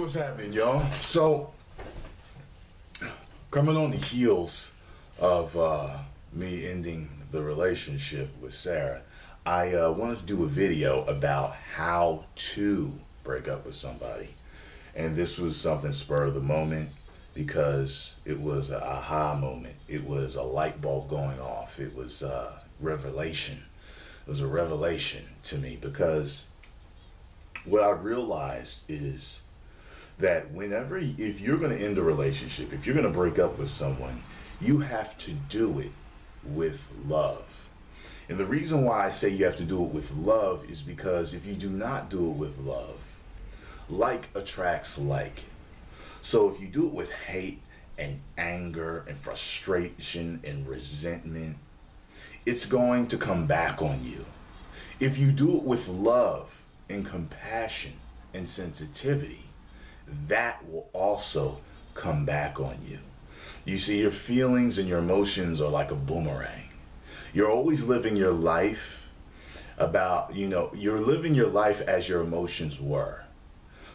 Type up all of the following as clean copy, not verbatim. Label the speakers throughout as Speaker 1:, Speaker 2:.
Speaker 1: What's happening, y'all? So, coming on the heels of me ending the relationship with Sarah, I wanted to do a video about how to break up with somebody. And this was something spur of the moment because it was an aha moment. It was a light bulb going off. It was a revelation. It was a revelation to me because what I realized is that if you're going to end a relationship, if you're going to break up with someone, you have to do it with love. And the reason why I say you have to do it with love is because if you do not do it with love, like attracts like. So if you do it with hate and anger and frustration and resentment, it's going to come back on you. If you do it with love and compassion and sensitivity, that will also come back on you. You see, your feelings and your emotions are like a boomerang. You're always living your life you're living your life as your emotions were.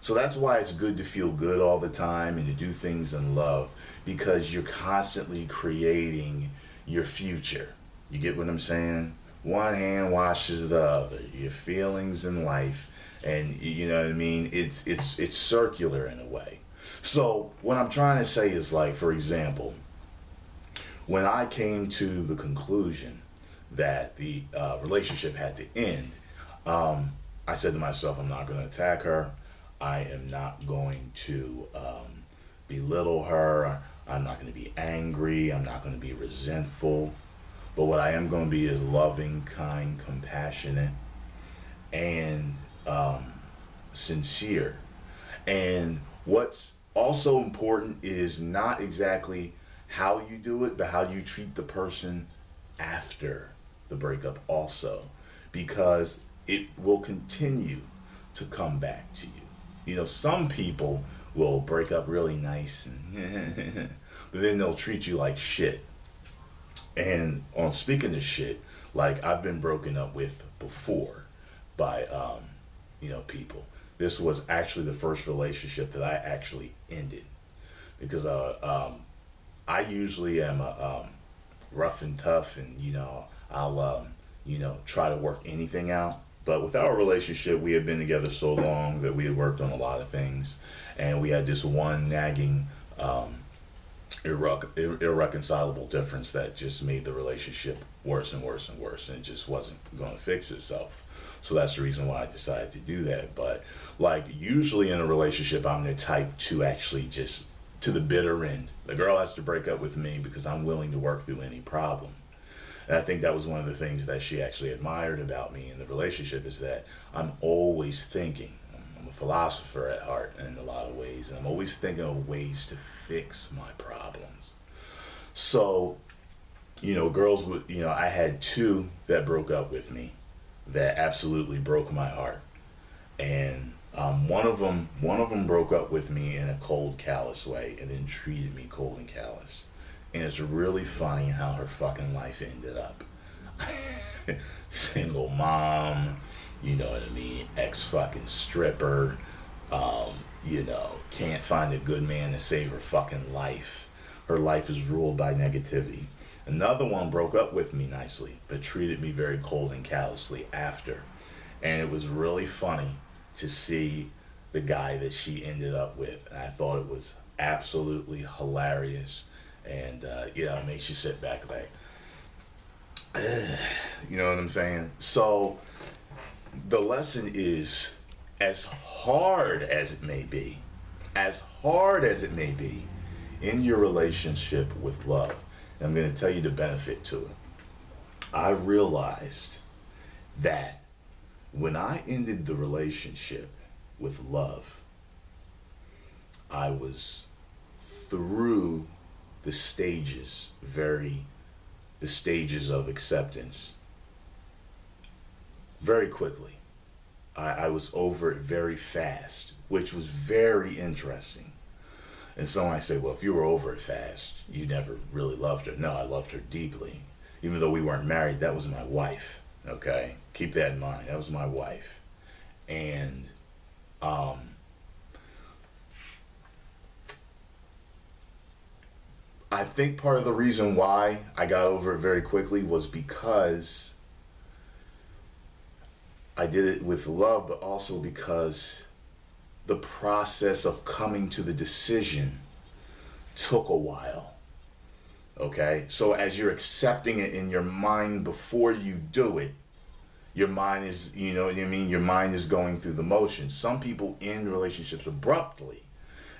Speaker 1: So that's why it's good to feel good all the time and to do things in love, because you're constantly creating your future. You get what I'm saying? One hand washes the other. Your feelings in life, and you know what I mean? It's circular in a way. So what I'm trying to say is, like, for example, when I came to the conclusion that the relationship had to end, I said to myself, I'm not going to attack her. I am not going to belittle her. I'm not going to be angry. I'm not going to be resentful. But what I am going to be is loving, kind, compassionate, and sincere. And what's also important is not exactly how you do it, but how you treat the person after the breakup also, because it will continue to come back to you. You know, some people will break up really nice, and but then they'll treat you like shit. And on speaking of shit, like, I've been broken up with before by people. This was actually the first relationship that I actually ended because I usually am rough and tough, and I'll try to work anything out. But with our relationship, we had been together so long that we had worked on a lot of things, and we had this one nagging irreconcilable difference that just made the relationship worse and worse and worse, and it just wasn't going to fix itself. So that's the reason why I decided to do that. But like, usually in a relationship, I'm the type to actually just to the bitter end. The girl has to break up with me because I'm willing to work through any problem. And I think that was one of the things that she actually admired about me in the relationship, is that I'm always thinking. I'm a philosopher at heart in a lot of ways, and I'm always thinking of ways to fix my problems. So, girls would, I had two that broke up with me that absolutely broke my heart. And one of them broke up with me in a cold, callous way, and then treated me cold and callous. And it's really funny how her fucking life ended up. Single mom, you know what I mean, ex-fucking stripper, can't find a good man to save her fucking life. Her life is ruled by negativity. Another one broke up with me nicely, but treated me very cold and callously after. And it was really funny to see the guy that she ended up with. And I thought it was absolutely hilarious. And, it makes you sit back like, you know what I'm saying? So the lesson is, as hard as it may be, in your relationship with love, and I'm going to tell you the benefit to it. I realized that when I ended the relationship with love, I was through the stages of acceptance very quickly. I was over it very fast, which was very interesting. And so I say, well, if you were over it fast, you never really loved her. No, I loved her deeply. Even though we weren't married, that was my wife. Okay? Keep that in mind. That was my wife. And I think part of the reason why I got over it very quickly was because I did it with love, but also because the process of coming to the decision took a while. Okay? So as you're accepting it in your mind before you do it, your mind is, you know what I mean? Your mind is going through the motions. Some people end relationships abruptly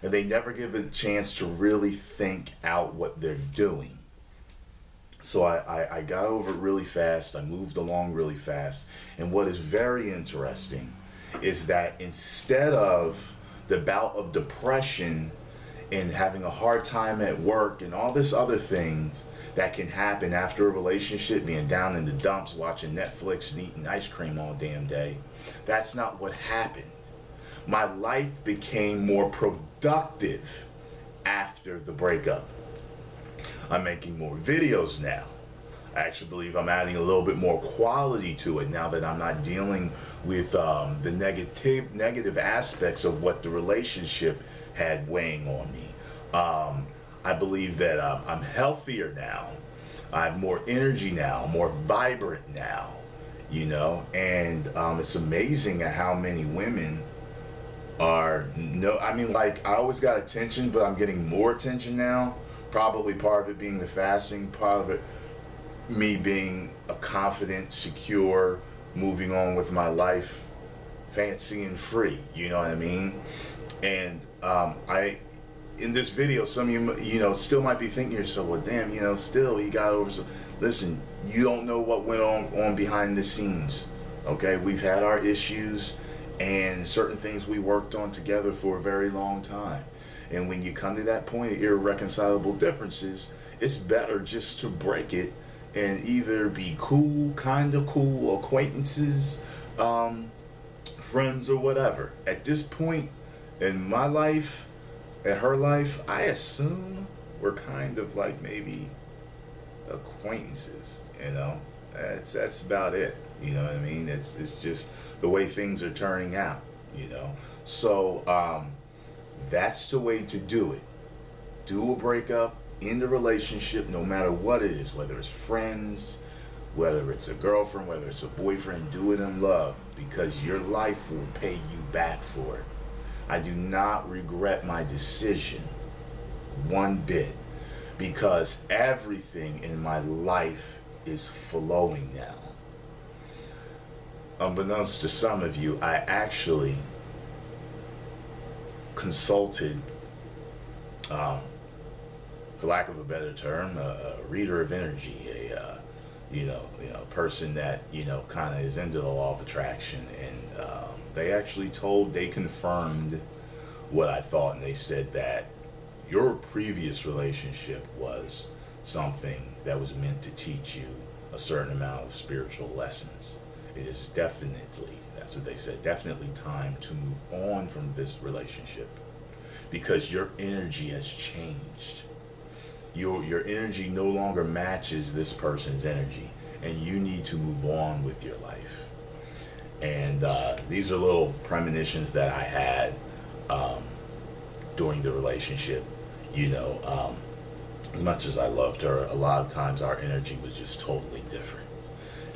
Speaker 1: and they never give a chance to really think out what they're doing. So I got over it really fast. I moved along really fast. And what is very interesting is that instead of the bout of depression and having a hard time at work and all this other things that can happen after a relationship, being down in the dumps, watching Netflix and eating ice cream all damn day, that's not what happened. My life became more productive after the breakup. I'm making more videos now. I actually believe I'm adding a little bit more quality to it now that I'm not dealing with the negative aspects of what the relationship had weighing on me. I believe that I'm healthier now. I have more energy now, more vibrant now, you know, and it's amazing at how many women are I mean, like, I always got attention, but I'm getting more attention now. Probably part of it being the fasting, part of it me being a confident, secure, moving on with my life, fancy and free, you know what I mean? And in this video, some of you, you know, still might be thinking to yourself, well, damn, you know, still he got over some. Listen, you don't know what went on behind the scenes, okay? We've had our issues and certain things we worked on together for a very long time. And when you come to that point of irreconcilable differences, it's better just to break it and either be cool, kind of cool, acquaintances, friends or whatever. At this point in my life, in her life, I assume we're kind of like maybe acquaintances, you know? That's about it, you know what I mean? It's just the way things are turning out, you know? So that's the way to do it. Do a breakup, end a relationship, no matter what it is, whether it's friends, whether it's a girlfriend, whether it's a boyfriend, do it in love, because your life will pay you back for it. I do not regret my decision one bit, because everything in my life is flowing now. Unbeknownst to some of you, I actually consulted, for lack of a better term, a reader of energy, a person that, you know, kind of is into the law of attraction, and they confirmed what I thought, and they said that your previous relationship was something that was meant to teach you a certain amount of spiritual lessons. It is definitely, that's what they said, definitely time to move on from this relationship, because your energy has changed. Your energy no longer matches this person's energy, and you need to move on with your life. And these are little premonitions that I had during the relationship. You know, as much as I loved her, a lot of times our energy was just totally different.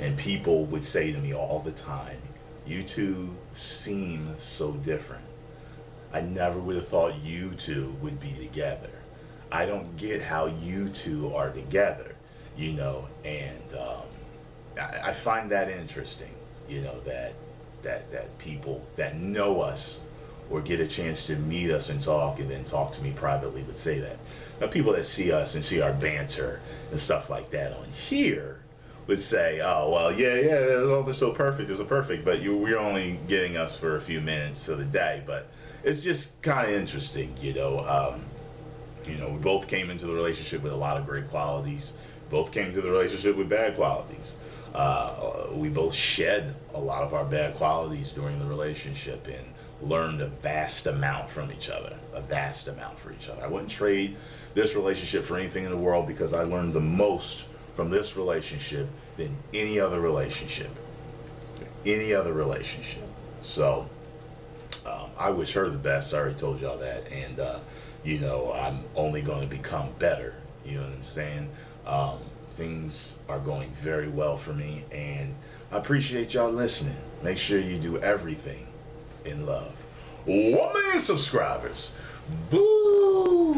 Speaker 1: And people would say to me all the time, you two seem so different. I never would have thought you two would be together. I don't get how you two are together, you know, and I find that interesting, you know, that people that know us or get a chance to meet us and then talk to me privately would say that. Now, people that see us and see our banter and stuff like that on here would say, oh, well, yeah, they're so perfect, it's so perfect, but we're only getting us for a few minutes of the day. But it's just kind of interesting, you know. We both came into the relationship with a lot of great qualities. Both came to the relationship with bad qualities. We both shed a lot of our bad qualities during the relationship and learned a vast amount from each other. I wouldn't trade this relationship for anything in the world, because I learned the most from this relationship than any other relationship. So I wish her the best. I already told y'all that. And I'm only going to become better, You understand? Things are going very well for me, and I appreciate y'all listening. Make sure you do everything in love. 1 million subscribers. Boo!